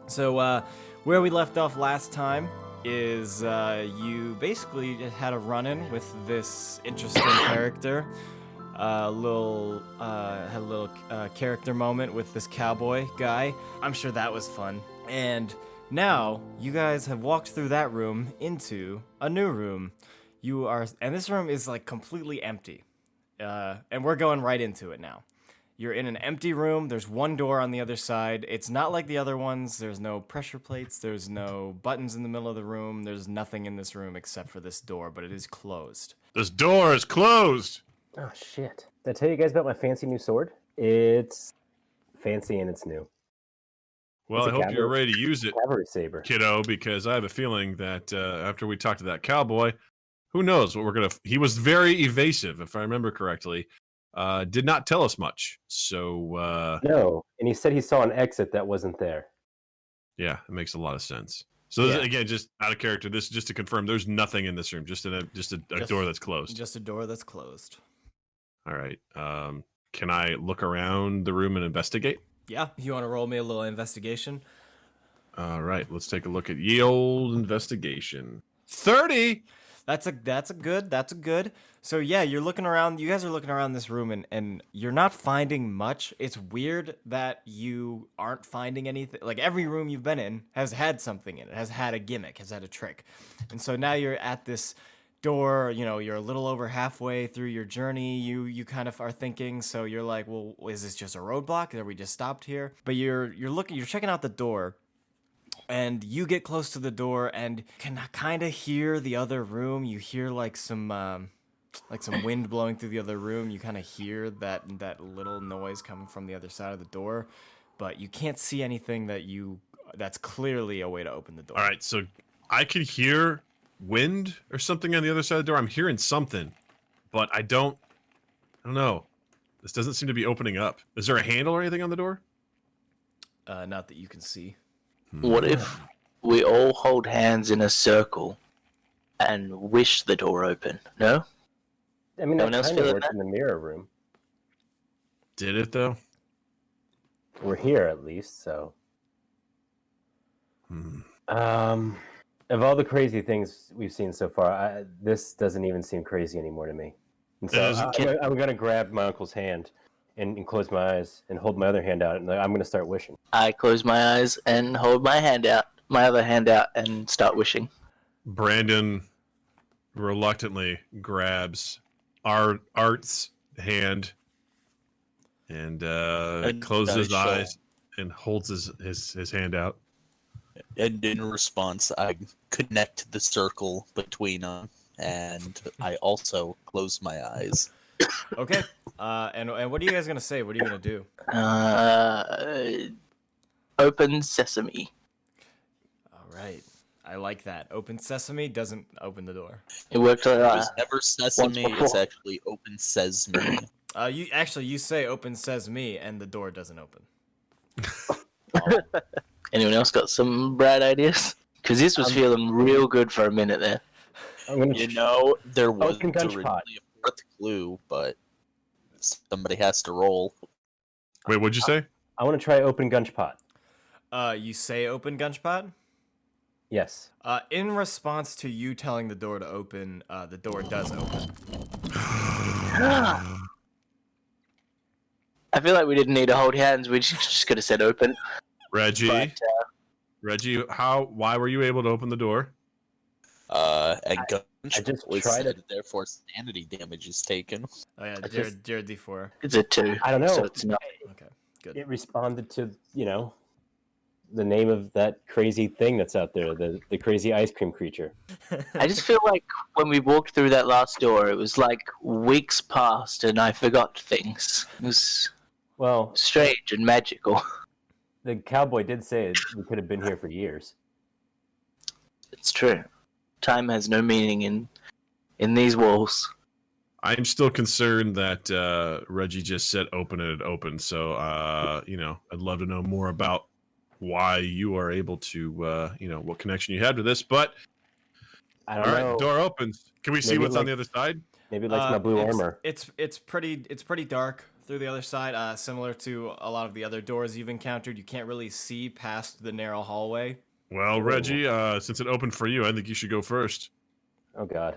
So, where we left off last time is you basically had a run-in with this interesting character. Had a little character moment with this cowboy guy. I'm sure that was fun. And now you guys have walked through that room into a new room. And this room is like completely empty. And we're going right into it now. You're in an empty room. There's one door on the other side. It's not like the other ones. There's no pressure plates. There's no buttons in the middle of the room. There's nothing in this room except for this door, but it is closed. This door is closed. Oh, shit. Did I tell you guys about my fancy new sword? It's fancy and it's new. Well, I hope you're ready to use it, cavalry saber, kiddo, because I have a feeling that after we talk to that cowboy, who knows what we're going to... He was very evasive, if I remember correctly. Did not tell us much, so... No, and he said he saw an exit that wasn't there. Yeah, it makes a lot of sense. So this, again, just out of character, this just to confirm, there's nothing in this room, just a door that's closed. Just a door that's closed. All right. Can I look around the room and investigate? Yeah, you want to roll me a little investigation? All right, let's take a look at ye old investigation. 30! That's a good. So yeah, you're looking around. You guys are looking around this room, and you're not finding much. It's weird that you aren't finding anything. Like every room you've been in has had something in it, has had a gimmick, has had a trick, and so now you're at this door. You know, you're a little over halfway through your journey. You kind of are thinking. So you're like, well, is this just a roadblock? Are we just stopped here? But you're checking out the door. And you get close to the door and can kind of hear the other room. You hear like some wind blowing through the other room. You kind of hear that little noise coming from the other side of the door, but you can't see anything that's clearly a way to open the door. All right, so I could hear wind or something on the other side of the door. I'm hearing something, but I don't know. This doesn't seem to be opening up. Is there a handle or anything on the door? Not that you can see. What if we all hold hands in a circle and wish the door open? No? I mean, No one that else kind of feeling works that? in the mirror room. Did it, though? We're here, at least, so... Of all the crazy things we've seen so far, this doesn't even seem crazy anymore to me. And so I'm going to grab my uncle's hand and close my eyes and hold my other hand out, and I'm going to start wishing. I close my eyes and hold my other hand out, and start wishing. Brandon reluctantly grabs Art's hand and closes his eyes and holds his hand out. And in response, I connect the circle between them, and I also close my eyes. Okay. And what are you guys gonna say? What are you gonna do? Open sesame. All right. I like that. Open sesame doesn't open the door. It worked It was never sesame, once before. it's actually open sesame. You say open sesame and the door doesn't open. Anyone else got some bright ideas? Because this was feeling real good for a minute there. You know, there was Open gunch originally pot. a fourth clue, but somebody has to roll. Wait, what'd you say? I want to try open gunch pot. You say open gunshot? Yes. In response to you telling the door to open, the door does open. I feel like we didn't need to hold hands. We just could have said open. Reggie, But, Reggie, why were you able to open the door? And I just was tried said, therefore sanity damage is taken. Oh yeah, just- Jared D4. it's a 2. I don't know. So it's not. Okay, good. It responded to, the name of that crazy thing that's out there, the crazy ice cream creature. I just feel like when we walked through that last door, it was like weeks passed and I forgot things. It was Well, strange and magical. the cowboy did say we could have been here for years. It's true. Time has no meaning in these walls. I'm still concerned that Reggie just said open and it opened. So, I'd love to know more about why you are able to, what connection you had to this. But, I all don't right, know. door opens. Can we see Maybe what's like- on the other side? Maybe it likes my blue armor. It's pretty dark through the other side. Similar to a lot of the other doors you've encountered, you can't really see past the narrow hallway. Well, Reggie, since it opened for you, I think you should go first. Oh God.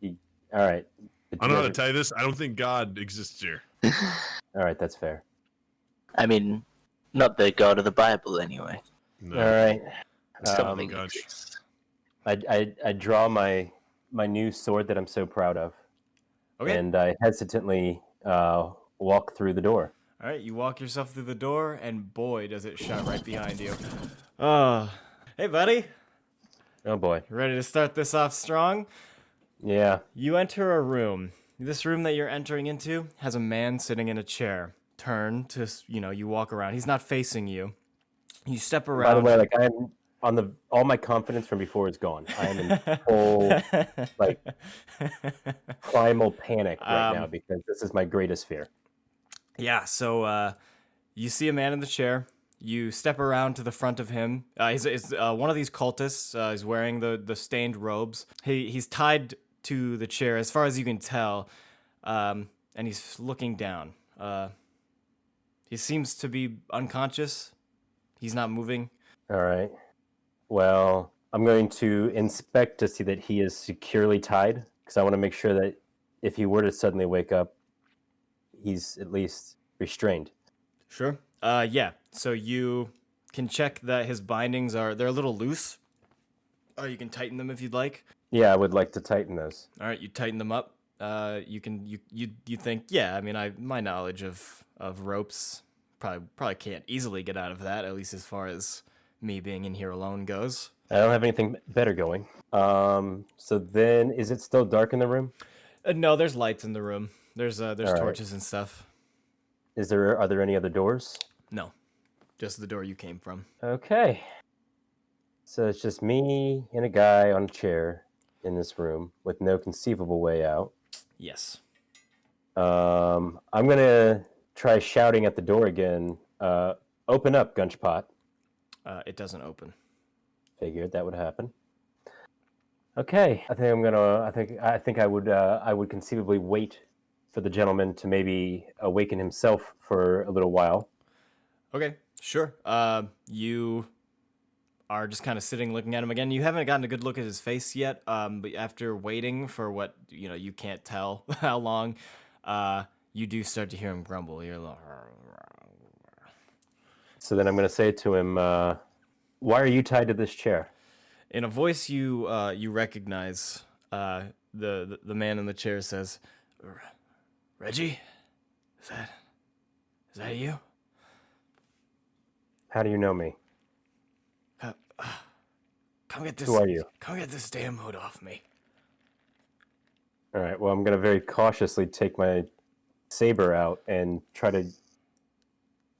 All right. I don't know how to tell you this. I don't think God exists here. All right, that's fair. I mean, not the God of the Bible, anyway. No. All right. Something gosh. exists. I draw my new sword that I'm so proud of, Okay. and I hesitantly walk through the door. All right, you walk yourself through the door, and boy, does it shut right behind you. Hey, buddy. Oh boy. Ready to start this off strong? Yeah. You enter a room. This room that you're entering into has a man sitting in a chair. Turn to, you walk around. He's not facing you. You step around. By the way, like I'm on all my confidence from before is gone. I am in full like primal panic right now because this is my greatest fear. Yeah, so you see a man in the chair. You step around to the front of him. He's one of these cultists. He's wearing the stained robes. He's tied to the chair as far as you can tell, and he's looking down. He seems to be unconscious. He's not moving. All right. Well, I'm going to inspect to see that he is securely tied because I want to make sure that if he were to suddenly wake up, he's at least restrained. Sure. Yeah. So you can check that his bindings they're a little loose. You can tighten them if you'd like. Yeah, I would like to tighten those. All right, you tighten them up. You think, yeah. I mean, my knowledge of ropes probably can't easily get out of that. At least as far as me being in here alone goes. I don't have anything better going. So then, is it still dark in the room? No, there's lights in the room. There's right. torches and stuff. Are there any other doors? No, just the door you came from. Okay. So it's just me and a guy on a chair in this room with no conceivable way out. Yes. I'm gonna try shouting at the door again. Open up, Gunchpot. It doesn't open. Figured that would happen. Okay, I think I would conceivably wait for the gentleman to maybe awaken himself for a little while. Okay, sure. You are just kind of sitting looking at him again. You haven't gotten a good look at his face yet, but after waiting for what, you can't tell how long, you do start to hear him grumble. You're like... So then I'm going to say to him, why are you tied to this chair? In a voice you recognize, the man in the chair says, Reggie? Is that you? How do you know me? Come get this. Who are you? Come get this damn hood off me. All right. Well, I'm going to very cautiously take my saber out and try to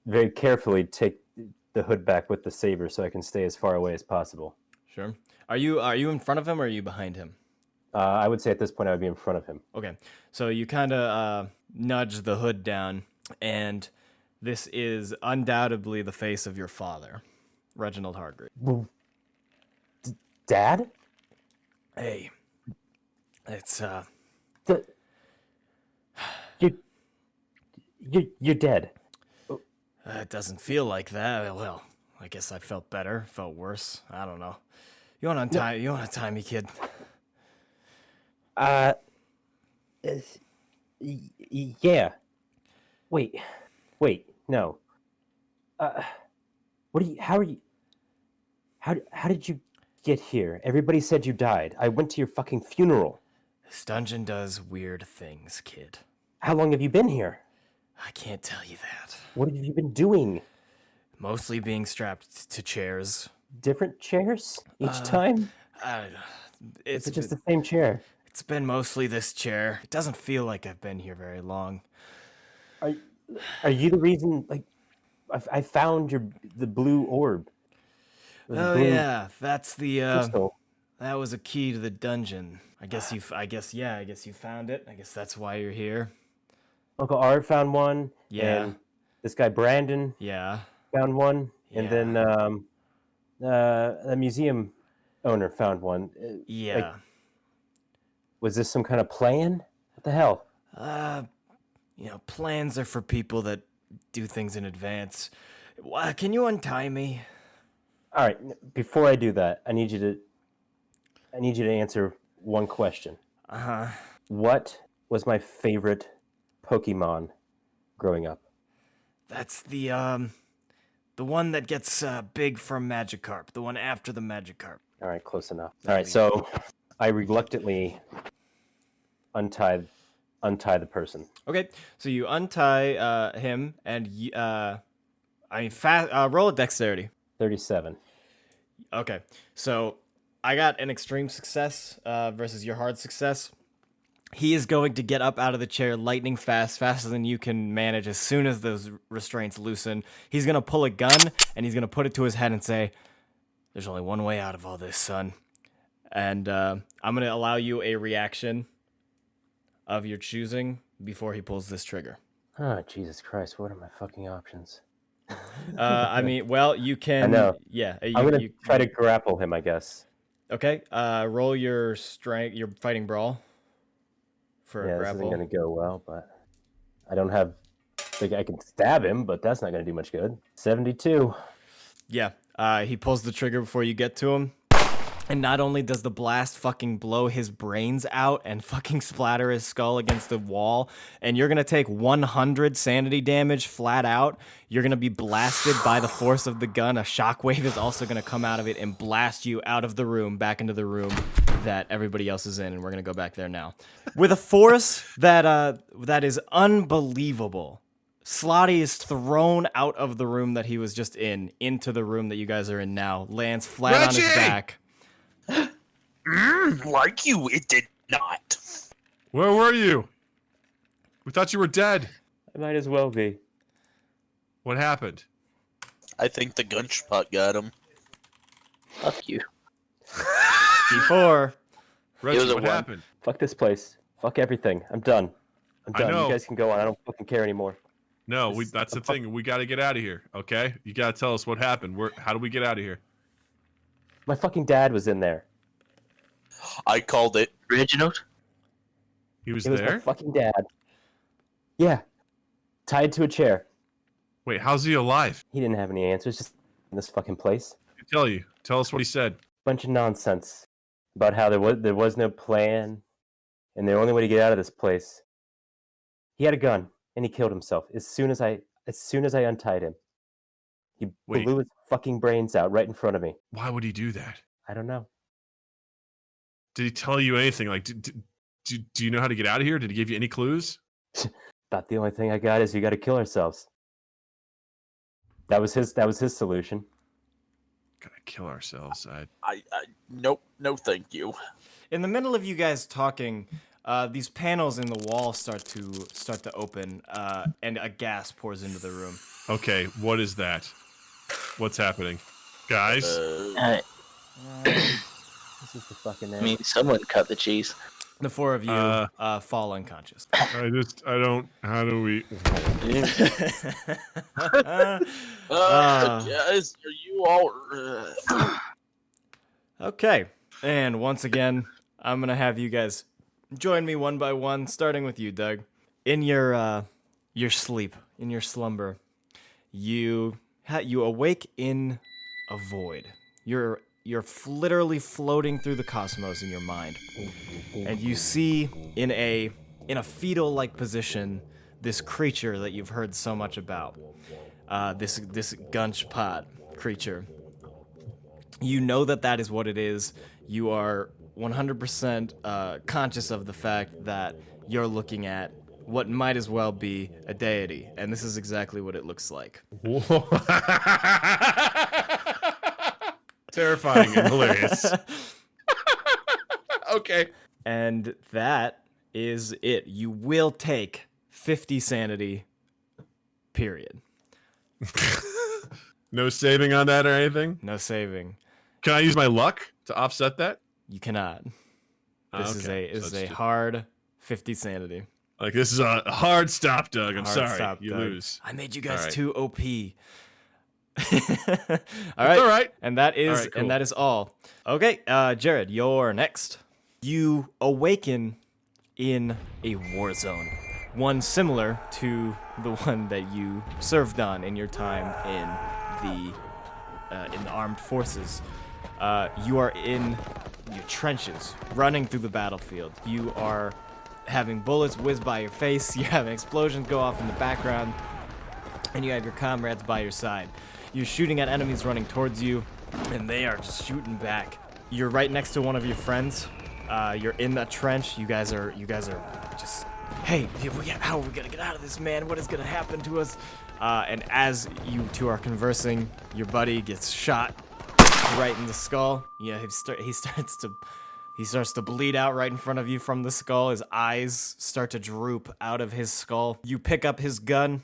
very carefully take the hood back with the saber so I can stay as far away as possible. Sure. Are you in front of him or are you behind him? I would say at this point I would be in front of him. Okay. So you kind of nudge the hood down, and this is undoubtedly the face of your father, Reginald Hargreave. Dad? Hey, it's You're dead. it doesn't feel like that. Well, I guess I felt better, felt worse. I don't know. You want to untie? You want to tie me, kid? Yeah. Wait, no. What are you? How are you? How did you get here? Everybody said you died. I went to your fucking funeral. This dungeon does weird things, kid. How long have you been here? I can't tell you that. What have you been doing? Mostly being strapped to chairs. Different chairs each time? It's Is it just the same chair? It's been mostly this chair. It doesn't feel like I've been here very long. Are you the reason? Like, I found the blue orb. Oh yeah, that's the crystal. that was a key to the dungeon. I guess you found it. I guess that's why you're here. Uncle Art found one. Yeah. And this guy Brandon Yeah. found one, and Yeah. then the museum owner found one. Yeah. Like, was this some kind of plan? What the hell? plans are for people that do things in advance. Can you untie me? All right. Before I do that, I need you to answer one question. Uh-huh. What was my favorite Pokemon growing up? That's the one that gets big from Magikarp. The one after the Magikarp. All right, close enough. All right, so I reluctantly untie the person. Okay, so you untie him, and roll a dexterity. 37. Okay, so I got an extreme success versus your hard success. He is going to get up out of the chair lightning fast, faster than you can manage as soon as those restraints loosen. He's going to pull a gun, and he's going to put it to his head and say, "There's only one way out of all this, son." And I'm going to allow you a reaction of your choosing before he pulls this trigger. Oh, Jesus Christ, what are my fucking options? I mean, well, you can... I know. Yeah. I'm going to try to grapple him, I guess. Okay, roll your strength, your fighting brawl for a grapple. This isn't going to go well, but I don't have... Like, I can stab him, but that's not going to do much good. 72. Yeah, he pulls the trigger before you get to him. And not only does the blast fucking blow his brains out and fucking splatter his skull against the wall, and you're going to take 100 sanity damage flat out, you're going to be blasted by the force of the gun. A shockwave is also going to come out of it and blast you out of the room, back into the room that everybody else is in, and we're going to go back there now. With a force that is unbelievable, Slotty is thrown out of the room that he was just in, into the room that you guys are in now, lands flat on his back. Like you, it did not. Where were you? We thought you were dead. I might as well be. What happened? I think the gunshot got him. Fuck you. Before. Reggie, was a what one. happened? Fuck this place. Fuck everything. I'm done. I'm I done. know. You guys can go on. I don't fucking care anymore. No, that's the thing. We got to get out of here, okay? You got to tell us what happened. How do we get out of here? My fucking dad was in there. I called it. Reginald? He was It was my there? fucking dad. Yeah. Tied to a chair. Wait, how's he alive? He didn't have any answers. Just in this fucking place. Tell us what he said. Bunch of nonsense about how there was no plan, and the only way to get out of this place. He had a gun and he killed himself as soon as I untied him. He Wait. blew his fucking brains out right in front of me. Why would he do that? I don't know. Did he tell you anything? Like, do you know how to get out of here? Did he give you any clues? About the only thing I got is you got to kill ourselves. That was his solution. Gotta kill ourselves. Nope, no thank you. In the middle of you guys talking, these panels in the wall start to open, and a gas pours into the room. Okay, what is that? What's happening? Guys? This is the fucking I end. mean, someone cut the cheese. The four of you fall unconscious. How do we... Guys, are you all... Okay, and once again, I'm gonna have you guys join me one by one, starting with you, Doug. In your sleep, in your slumber, you awake in a void. You're literally floating through the cosmos in your mind, and you see in a fetal-like position this creature that you've heard so much about. This Guncheon creature. You know that is what it is. You are 100% conscious of the fact that you're looking at what might as well be a deity, and this is exactly what it looks like. Terrifying and hilarious. Okay. And that is it. You will take 50 sanity, period. No saving on that or anything? No saving. Can I use my luck to offset that? You cannot. This is Okay, so a it's just- hard 50 sanity. Like, this is a hard stop, Doug. I'm Hard sorry. stop, You Doug. lose. I made you guys Alright. too OP. All All right. And that is Alright, cool. and that is all. Okay, Jared, you're next. You awaken in a war zone. one similar to the one that you served on in your time in the armed forces. You are in your trenches, running through the battlefield. You are having bullets whiz by your face. You have explosions go off in the background, and you have your comrades by your side. You're shooting at enemies running towards you, and they are just shooting back. You're right next to one of your friends. You're in that trench. You guys are just, hey, how are we gonna get out of this, man? What is gonna happen to us? And as you two are conversing, your buddy gets shot right in the skull. Yeah, he starts to bleed out right in front of you from the skull. His eyes start to droop out of his skull. You pick up his gun,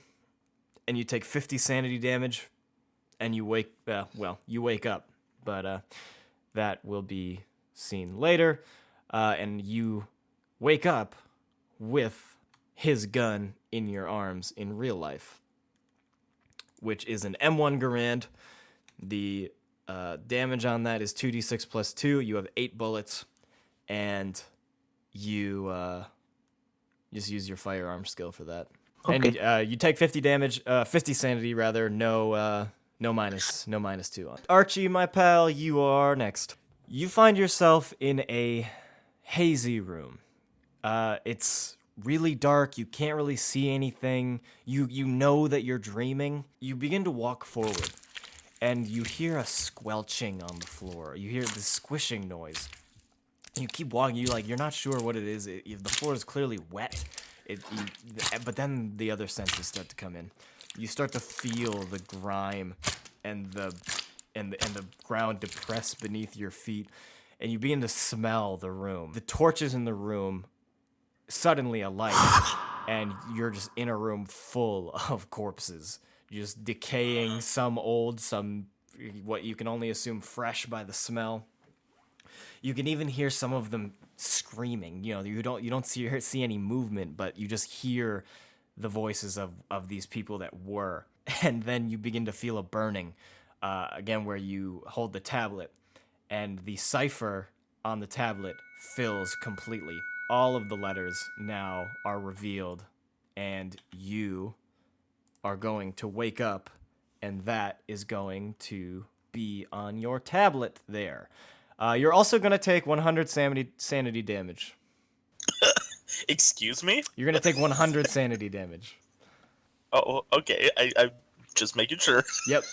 and you take 50 sanity damage, and you wake up. But that will be seen later. And you wake up with his gun in your arms in real life, which is an M1 Garand. The damage on that is 2d6 plus 2. You have 8 bullets, and you just use your firearm skill for that. Okay. And you take 50 damage, 50 sanity rather. No minus 2 on. Archie, my pal, you are next. You find yourself in a hazy room. It's really dark. You can't really see anything. You know that you're dreaming. You begin to walk forward, and you hear a squelching on the floor. You hear this squishing noise. You keep walking. You're not sure what it is. The floor is clearly wet. But then the other senses start to come in. You start to feel the grime and the ground depress beneath your feet, and you begin to smell the room. The torches in the room suddenly alight, and you're just in a room full of corpses, just decaying, some old, some what you can only assume fresh by the smell. You can even hear some of them screaming. You don't see any movement, but you just hear the voices of these people that were. And then you begin to feel a burning, again, where you hold the tablet, and the cipher on the tablet fills completely. All of the letters now are revealed, and you are going to wake up, and that is going to be on your tablet there. You're also going to take 100 sanity damage. Excuse me? You're going to take 100 sanity damage. Oh, okay. I'm just making sure. Yep,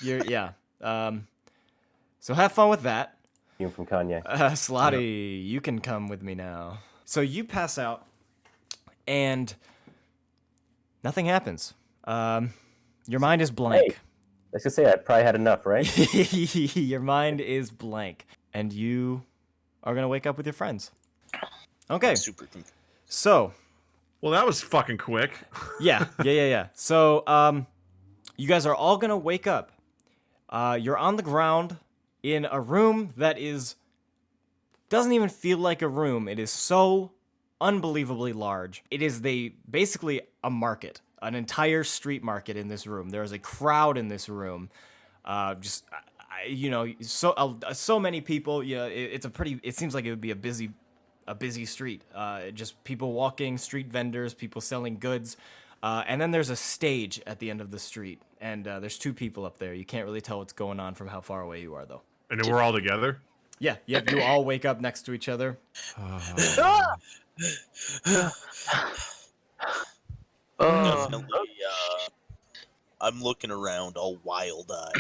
so have fun with that. Came from Kanye. Slotty, you can come with me now. So you pass out, and nothing happens. Your mind is blank. Hey, I was gonna say I probably had enough, right? Your mind is blank, and you are gonna wake up with your friends. Okay. Super. So. Well, that was fucking quick. Yeah. So, you guys are all gonna wake up. You're on the ground in a room that doesn't even feel like a room. It is so unbelievably large. It is basically a market, an entire street market in this room. There is a crowd in this room. So many people. Yeah, it seems like it would be a busy street. Just people walking, street vendors, people selling goods. And then there's a stage at the end of the street, and there's 2 people up there. You can't really tell what's going on from how far away you are, though. And then we're all together? Yeah, you all wake up next to each other. Definitely, I'm looking around all wild-eyed,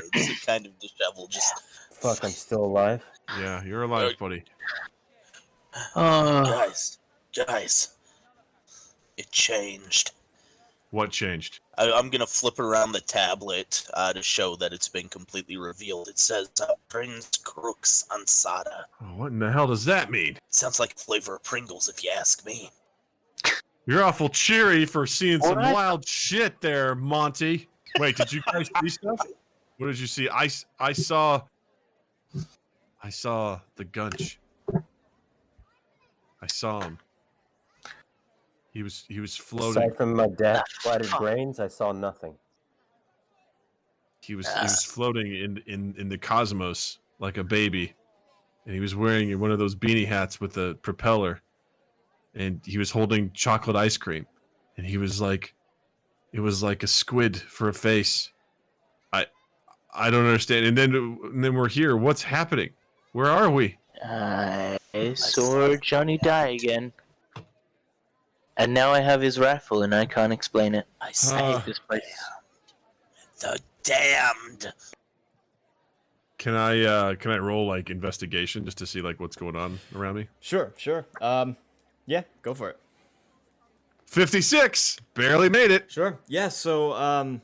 kind of disheveled, just... Fuck, I'm still alive. Yeah, you're alive, buddy. Guys, it changed. What changed? I'm gonna flip around the tablet to show that it's been completely revealed. It says Prince Crooks Ansada. Oh, what in the hell does that mean? Sounds like flavor of Pringles, if you ask me. You're awful cheery for seeing some What? wild shit there, Monty. Wait, did you guys see stuff? What did you see? I saw the Gunch. I saw him. He was floating. Aside from my death-splattered brains, I saw nothing. He was floating in the cosmos like a baby, and he was wearing one of those beanie hats with a propeller, and he was holding chocolate ice cream. and he was like, it was like a squid for a face. I don't understand. And then we're here. What's happening? Where are we? I saw Johnny die again. And now I have his rifle and I can't explain it. I I say hate this place. the damned. Can I roll like investigation just to see like what's going on around me? Sure. Yeah, go for it. 56, barely made it. Sure. Yeah. So,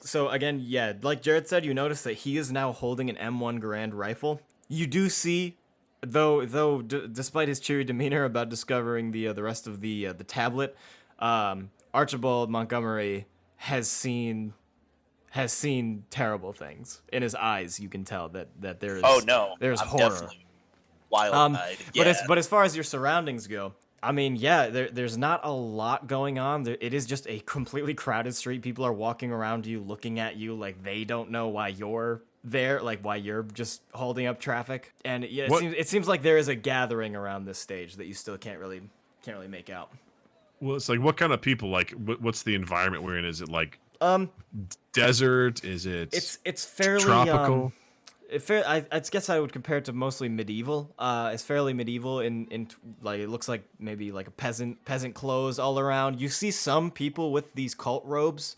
so again, yeah, like Jared said, you notice that he is now holding an M1 Garand rifle. You do see, despite his cheery demeanor about discovering the rest of the tablet, Archibald Montgomery has seen terrible things in his eyes. You can tell that there is. Oh no, there's I'm horror. definitely wild-eyed. But as far as your surroundings go, I mean, yeah, there's not a lot going on. It is just a completely crowded street. People are walking around you, looking at you like they don't know why you're there, like why you're just holding up traffic. And yeah, it seems like there is a gathering around this stage that you still can't really make out. Well, it's like what kind of people? Like, what's the environment we're in? Is it like desert? Is it? It's fairly tropical. I guess I would compare it to mostly medieval. It's fairly medieval in like it looks like maybe like a peasant clothes all around. You see some people with these cult robes.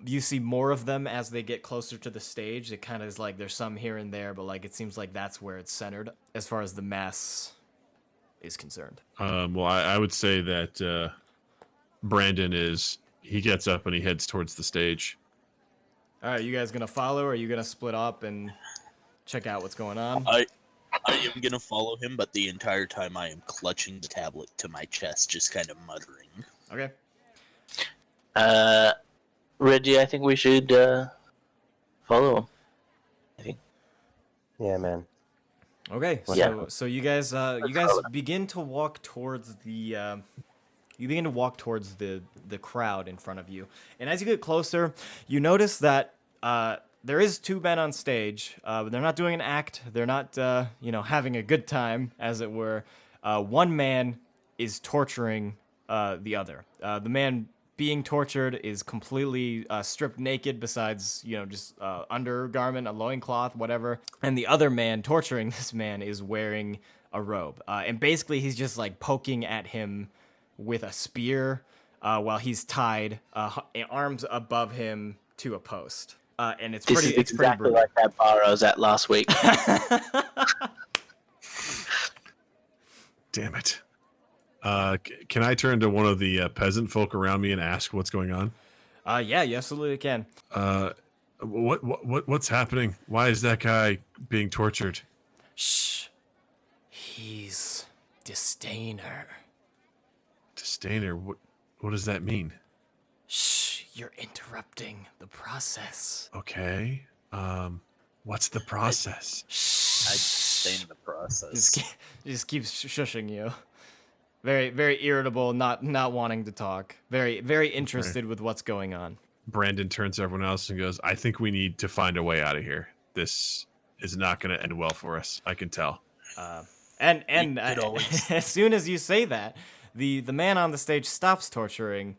You see more of them as they get closer to the stage. It kind of is like there's some here and there, but like it seems like that's where it's centered as far as the mass is concerned. Well, I would say that Brandon he gets up and he heads towards the stage. All right, you guys gonna follow, or are you gonna split up and check out what's going on? I am gonna follow him, but the entire time I am clutching the tablet to my chest, just kind of muttering. Okay. Reggie, I think we should follow him. I think. Yeah, man. Okay. Yeah. So you guys begin to walk towards the the crowd in front of you, and as you get closer, you notice that there is two men on stage, but they're not doing an act. They're not, having a good time, as it were. One man is torturing the other. The man being tortured is completely stripped naked, besides, just undergarment, a loincloth, whatever. And the other man torturing this man is wearing a robe. And basically, he's just like poking at him with a spear while he's tied, arms above him to a post. And it's This pretty. is It's pretty exactly brutal. like that bar I was at last week. Damn it. Can I turn to one of the peasant folk around me and ask what's going on? Yeah, you absolutely can. What's happening? Why is that guy being tortured? Shh. He's disdainer. Disdainer. What does that mean? Shh. You're interrupting the process. Okay. What's the process? I stay in the process. Just keeps shushing you. Very, very irritable, not wanting to talk. Very, very interested with what's going on. Brandon turns to everyone else and goes, I think we need to find a way out of here. This is not going to end well for us. I can tell. And always- as soon as you say that, the man on the stage stops torturing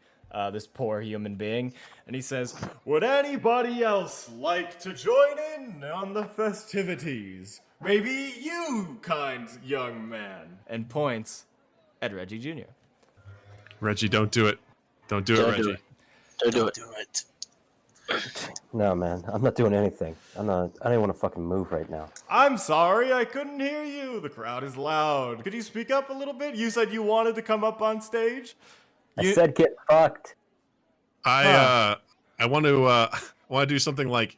this poor human being, and he says, "Would anybody else like to join in on the festivities? Maybe you, kind young man." And points at Reggie Jr. Reggie, don't do it. Don't do it, Don't Reggie. do it. Don't do it. Do it. No, man. I'm not doing anything. I don't even want to fucking move right now. "I'm sorry, I couldn't hear you. The crowd is loud. Could you speak up a little bit? You said you wanted to come up on stage." I said get fucked. I want to do something like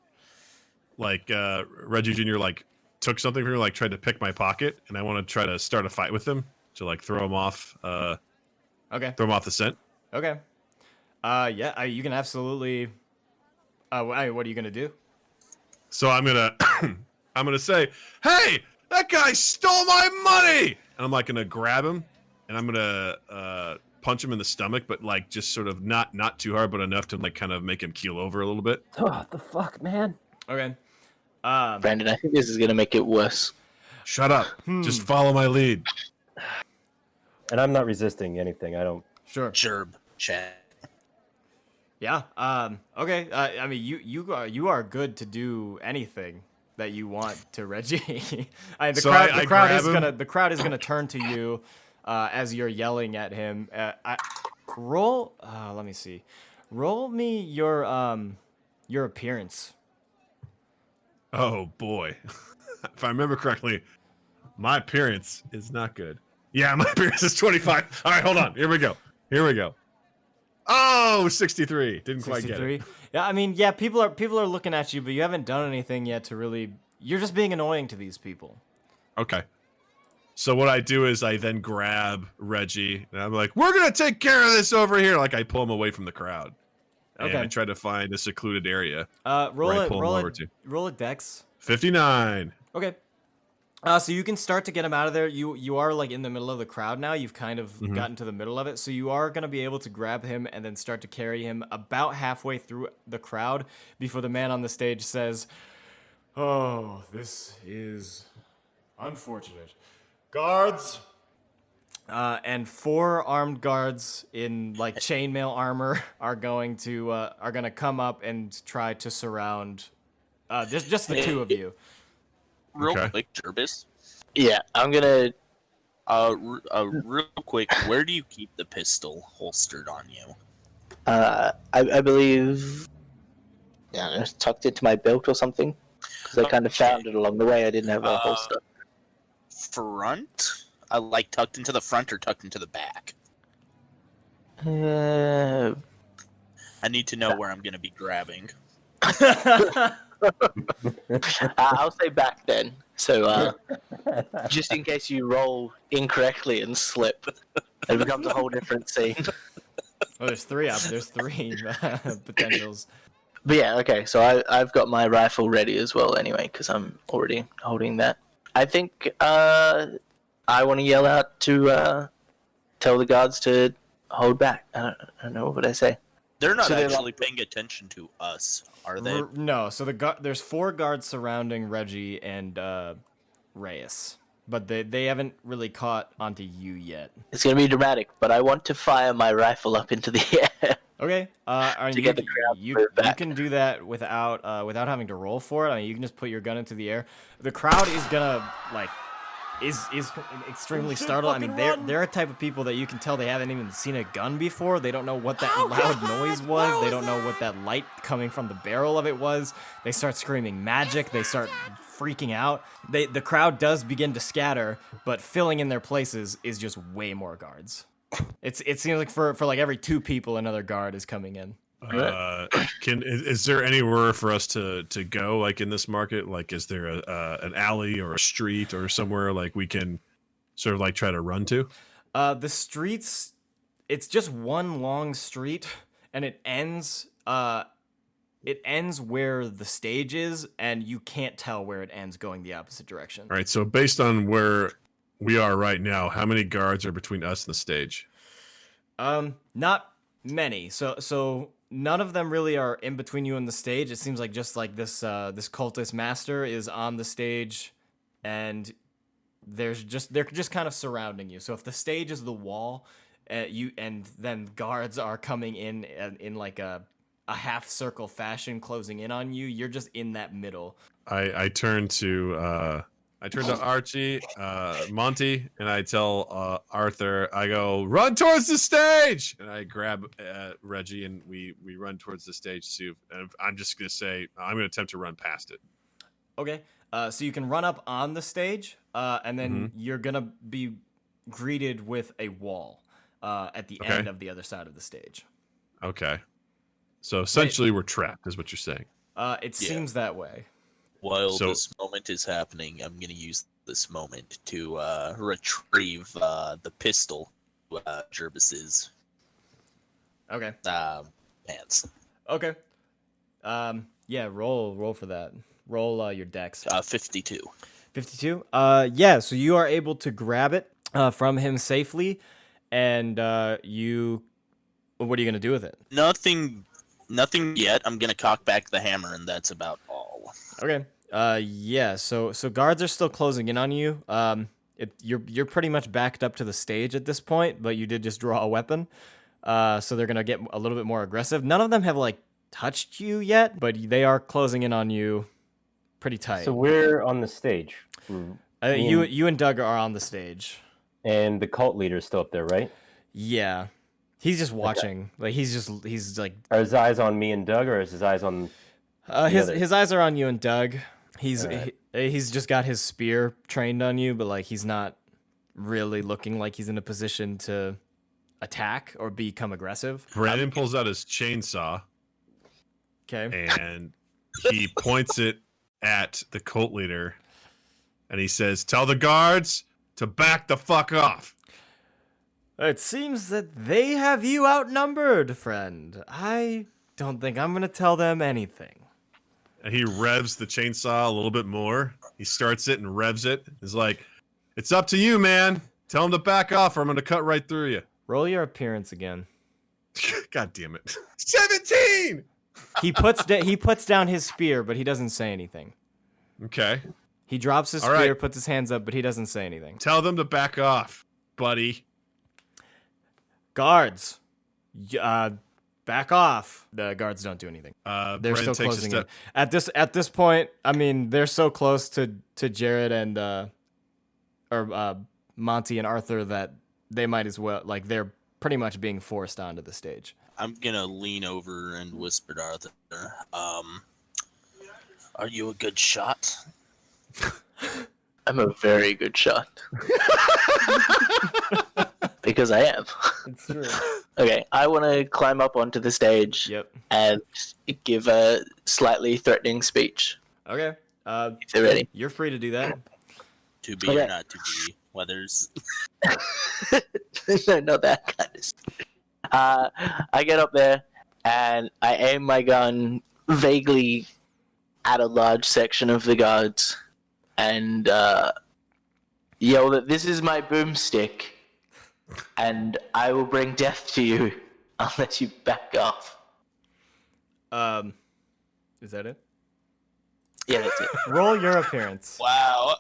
Reggie Jr. like took something from me, like tried to pick my pocket, and I want to try to start a fight with him to like throw him off. Okay. Throw him off the scent. Okay. Yeah, you can absolutely. What are you gonna do? So I'm gonna say, "Hey, that guy stole my money!" And I'm like gonna grab him, and I'm gonna punch him in the stomach, but like just sort of not too hard, but enough to like kind of make him keel over a little bit. Oh, what the fuck, man? Okay. Brandon, I think this is gonna make it worse. Shut up. Just follow my lead. And I'm not resisting anything. I don't. Sure. Gerb. chat. Yeah. Okay. I mean, you are good to do anything that you want to Reggie. The So crowd I the crowd grab is him. gonna turn to you as you're yelling at him. Roll. Let me see. Roll me your appearance. Oh boy, if I remember correctly, my appearance is not good. Yeah, my appearance is 25. All right, hold on. Here we go. Oh, 63. Didn't quite get it. 63. Yeah, I mean, yeah, people are looking at you, but you haven't done anything yet to really. You're just being annoying to these people. Okay. So what I do is I then grab Reggie and I'm like, "We're gonna take care of this over here." Like I pull him away from the crowd, and Okay. I try to find a secluded area. Roll Where I it. pull him over to. Roll a dex. 59. Okay. So you can start to get him out of there. You are like in the middle of the crowd now. You've kind of gotten to the middle of it, so you are gonna be able to grab him and then start to carry him about halfway through the crowd before the man on the stage says, "Oh, this is unfortunate. Guards." And 4 armed guards in like chainmail armor are gonna come up and try to surround just the two of you. Real Okay. quick, Jervis. Yeah, I'm gonna. Real quick, where do you keep the pistol holstered on you? I believe. Yeah, it's tucked into my belt or something. Because I kind of found it along the way. I didn't have a holster. Front? I like tucked into the front or tucked into the back. Uh, I need to know where I'm going to be grabbing. I'll say back then. So, just in case you roll incorrectly and slip, it becomes a whole different scene. Oh, there's 3 potentials. But yeah, okay. So I've got my rifle ready as well, anyway, because I'm already holding that. I think I want to yell out to tell the guards to hold back. I don't know what I say. They're not So they're actually paying attention to us, are they? No, so there's 4 guards surrounding Reggie and Reyes, but they haven't really caught onto you yet. It's gonna be dramatic, but I want to fire my rifle up into the air. Okay, To get the crowd to you move back. can do that without having to roll for it. I mean, you can just put your gun into the air. The crowd is gonna is extremely startled. I mean, they're a type of people that you can tell they haven't even seen a gun before. They don't know what that loud noise was. They don't know what that light coming from the barrel of it was. They start screaming magic. They start freaking out. The crowd does begin to scatter, but filling in their places is just way more guards. It seems like for like every 2 people, another guard is coming in. Is there anywhere for us to go, like in this market? Like, is there an alley or a street or somewhere like we can sort of like try to run to? The streets, it's just one long street, and it ends where the stage is, and you can't tell where it ends going the opposite direction. All right. So based on where we are right now, how many guards are between us and the stage? Not many. So none of them really are in between you and the stage. It seems like just like this cultist master is on the stage, and they're just kind of surrounding you. So if the stage is the wall, and then guards are coming in like a half circle fashion, closing in on you. You're just in that middle. I turn to Archie, Monty, and I tell Arthur, I go, run towards the stage! And I grab Reggie, and we run towards the stage too. And I'm just going to say, I'm going to attempt to run past it. Okay. So you can run up on the stage, and then you're going to be greeted with a wall at the end of the other side of the stage. Okay. So essentially we're trapped, is what you're saying. It seems that way. While this moment is happening, I'm going to use this moment to retrieve the pistol Jervis's Okay. pants. Okay. Yeah, roll for that. Roll your dex. 52. 52. Yeah, so you are able to grab it from him safely, and you. What are you gonna do with it? Nothing yet. I'm going to cock back the hammer, and that's about all. Okay. Yeah. So guards are still closing in on you. You're pretty much backed up to the stage at this point, but you did just draw a weapon. So they're gonna get a little bit more aggressive. None of them have like touched you yet, but they are closing in on you pretty tight. So we're on the stage. You and Doug are on the stage. And the cult leader is still up there, right? Yeah, he's just watching. Like he's like. Are his eyes on me and Doug, or is his eyes on? His eyes are on you and Doug. He's Alright. he's just got his spear trained on you, but like he's not really looking like he's in a position to attack or become aggressive. Brandon pulls out his chainsaw Okay. and he points it at the cult leader, and he says, "Tell the guards to back the fuck off." It seems that they have you outnumbered, friend. I don't think I'm gonna tell them anything. And he revs the chainsaw a little bit more. He starts it and revs it. He's like, "It's up to you, man. Tell him to back off, or I'm going to cut right through you." Roll your appearance again. God damn it. 17! He puts down his spear, but he doesn't say anything. Okay. He drops his All spear, right. puts his hands up, but he doesn't say anything. Tell them to back off, buddy. Guards, back off. The guards don't do anything. They're Brandon still takes a closing in. step. At this point, I mean, they're so close to Jared and Monty and Arthur that they might as well, like, they're pretty much being forced onto the stage. I'm gonna lean over and whisper to Arthur, are you a good shot? I'm a very good shot. Because I am. It's true. Okay, I want to climb up onto the stage Yep. and give a slightly threatening speech. Okay. If they're ready. You're free to do that. To be Okay. or not to be, Weathers. No, not that kind of speech. I get up there and I aim my gun vaguely at a large section of the guards and yell that this is my boomstick and I will bring death to you unless you back off. Is that it? Yeah, that's it. Roll your appearance. Wow.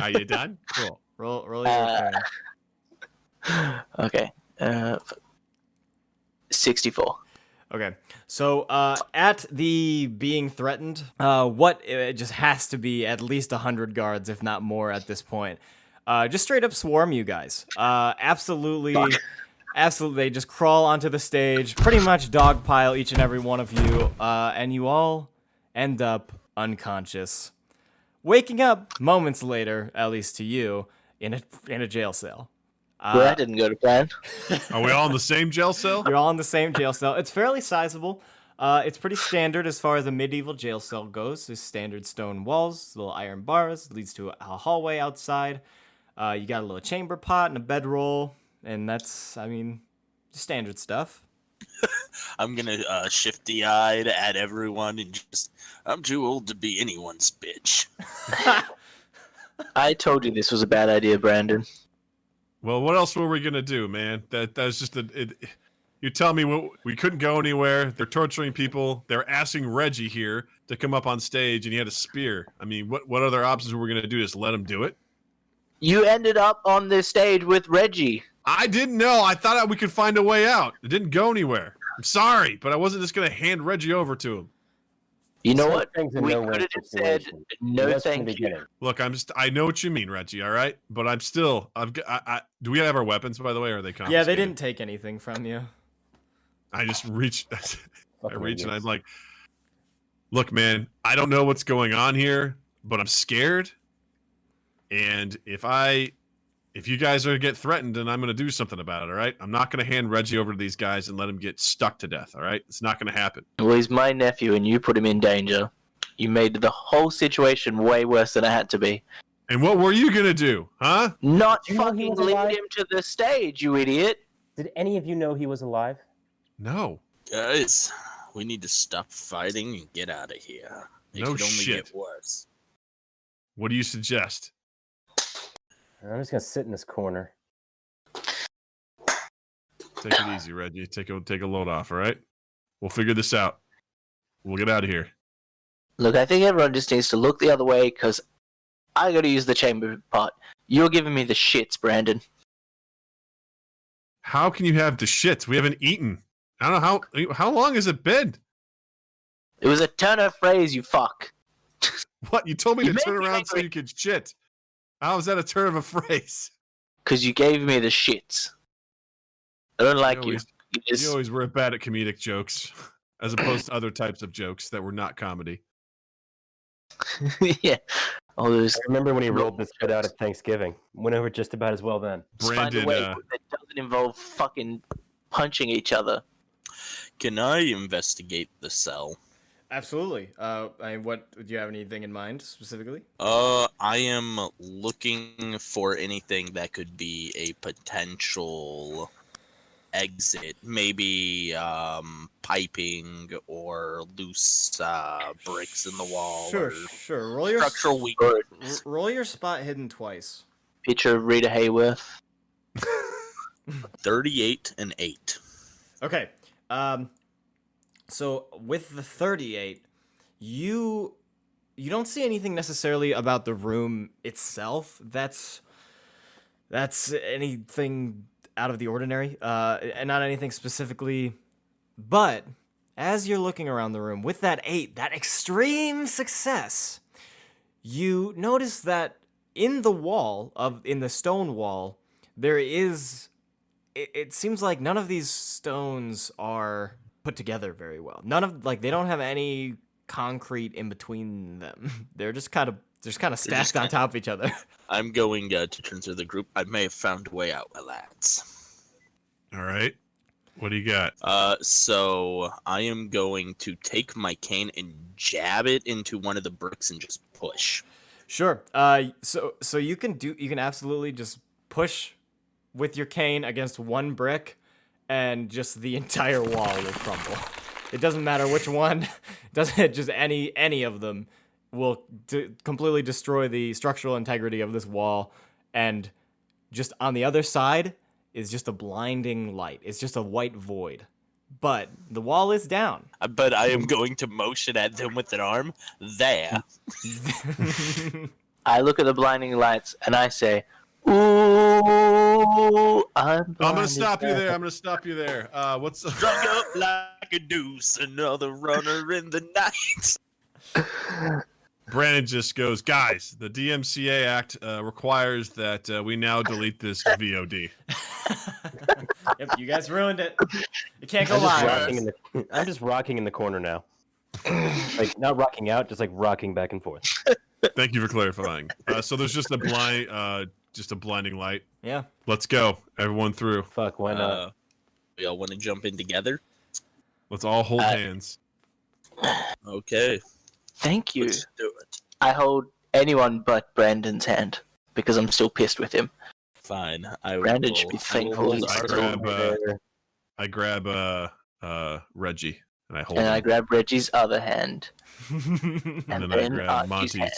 Are you done? Cool. Roll your appearance. Okay. 64. Okay, so at the being threatened, it just has to be at least 100 guards, if not more, at this point. Just straight up swarm you guys. Absolutely, they just crawl onto the stage, pretty much dogpile each and every one of you, and you all end up unconscious, waking up moments later, at least to you, in a jail cell. Well, that didn't go to plan. Are we all in the same jail cell? You're all in the same jail cell. It's fairly sizable. It's pretty standard as far as a medieval jail cell goes. There's standard stone walls, little iron bars, leads to a hallway outside. You got a little chamber pot and a bedroll, and that's, I mean, standard stuff. I'm gonna shifty-eyed at everyone and just, I'm too old to be anyone's bitch. I told you this was a bad idea, Brandon. Well, what else were we gonna do, man? That was just you tell me we couldn't go anywhere. They're torturing people. They're asking Reggie here to come up on stage, and he had a spear. I mean, what other options were we gonna do? Just let him do it? You ended up on the stage with Reggie. I didn't know. I thought we could find a way out. It didn't go anywhere. I'm sorry, but I wasn't just gonna hand Reggie over to him. You know Some what? things a We no-win could have just said situation. no That's from the thank you. beginning. Look, I know what you mean, Reggie. All right, but I'm still. Do we have our weapons, by the way? Or are they confiscated? Yeah, they didn't take anything from you. I just reached. I Fucking reach and I'm idiots. like, look, man, I don't know what's going on here, but I'm scared. And if you guys are to get threatened, then I'm going to do something about it. All right, I'm not going to hand Reggie over to these guys and let him get stuck to death. All right, it's not going to happen. Well, he's my nephew, and you put him in danger. You made the whole situation way worse than it had to be. And what were you going to do, huh? Not Do you know he fucking was lead alive? him to the stage, you idiot. Did any of you know he was alive? No, Guys, we need to stop fighting and get out of here. It No could only shit. get worse. what do you suggest? I'm just gonna sit in this corner. Take it easy, Reggie. Take a load off. All right, we'll figure this out. We'll get out of here. Look, I think everyone just needs to look the other way, because I gotta use the chamber pot. You're giving me the shits, Brandon. How can you have the shits? We haven't eaten. I don't know how long has it been? It was a turn of phrase, you fuck. What? You told me You to made turn me around so angry. you could shit. How is that a turn of a phrase? Because you gave me the shits. I don't like you. You always were bad at comedic jokes, as opposed to other types of jokes that were not comedy. Yeah. All those. I remember when he rolled this bit out at Thanksgiving. Went over just about as well then. Just find a Brandon, way that doesn't involve fucking punching each other. Can I investigate the cell? Absolutely. What do you have anything in mind specifically? I am looking for anything that could be a potential exit. Maybe piping or loose bricks in the wall Sure, or sure. Roll your structural weakness. roll your spot hidden twice. Picture of Rita Hayworth. 38 and 8. Okay. So with the 38, you don't see anything necessarily about the room itself that's anything out of the ordinary, and not anything specifically. But as you're looking around the room with that 8, that extreme success, you notice that in the stone wall, there is. It seems like none of these stones are put together very well. They don't have any concrete in between them. They're just kind of stacked on top of each other. I'm going to turn to the group. I may have found a way out, my lads. all right. What do you got? So I am going to take my cane and jab it into one of the bricks and just push. Sure. So you can absolutely just push with your cane against one brick, and just the entire wall will crumble. It doesn't matter which one. Doesn't just any of them will completely destroy the structural integrity of this wall. And just on the other side is just a blinding light. It's just a white void. But the wall is down. But I am going to motion at them with an arm. There. I look at the blinding lights and I say, "Ooh, I'm gonna stop you there. What's Strung up like a deuce, another runner in the night." Brandon just goes, guys, the DMCA Act requires that we now delete this VOD. Yep, you guys ruined it. It can't go I'm just, live. rocking I'm just rocking in the corner now. Like, not rocking out, just like rocking back and forth. Thank you for clarifying. So there's just a blinding light. Yeah. Let's go, everyone through. Fuck, why not? We all want to jump in together? Let's all hold hands. Okay. Thank you." Let's do it. I hold anyone but Brandon's hand because I'm still pissed with him. Fine. Brandon should be thankful he's I still grab Reggie and I hold and him. I grab Reggie's other hand. And then I then grab Archie's hand.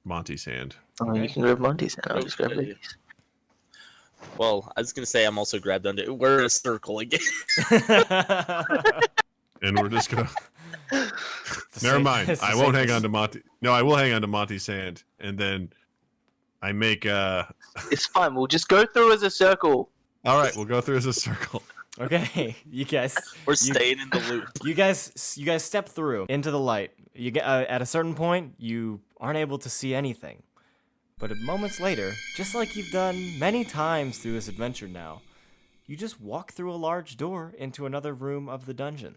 Monty's hand. Oh, you can grab Monty's hand. I'll just grab Okay. Reggie's. Well, I was going to say I'm also grabbed under. We're in a circle again. And we're just gonna never mind. I won't hang on to Monty. No, I will hang on to Monty's hand, and then I make It's fine. We'll just go through as a circle. all right, we'll go through as a circle. Okay, you guys. We're staying in the loop. You guys step through into the light. You get at a certain point, you aren't able to see anything. But moments later, just like you've done many times through this adventure now, you just walk through a large door into another room of the dungeon.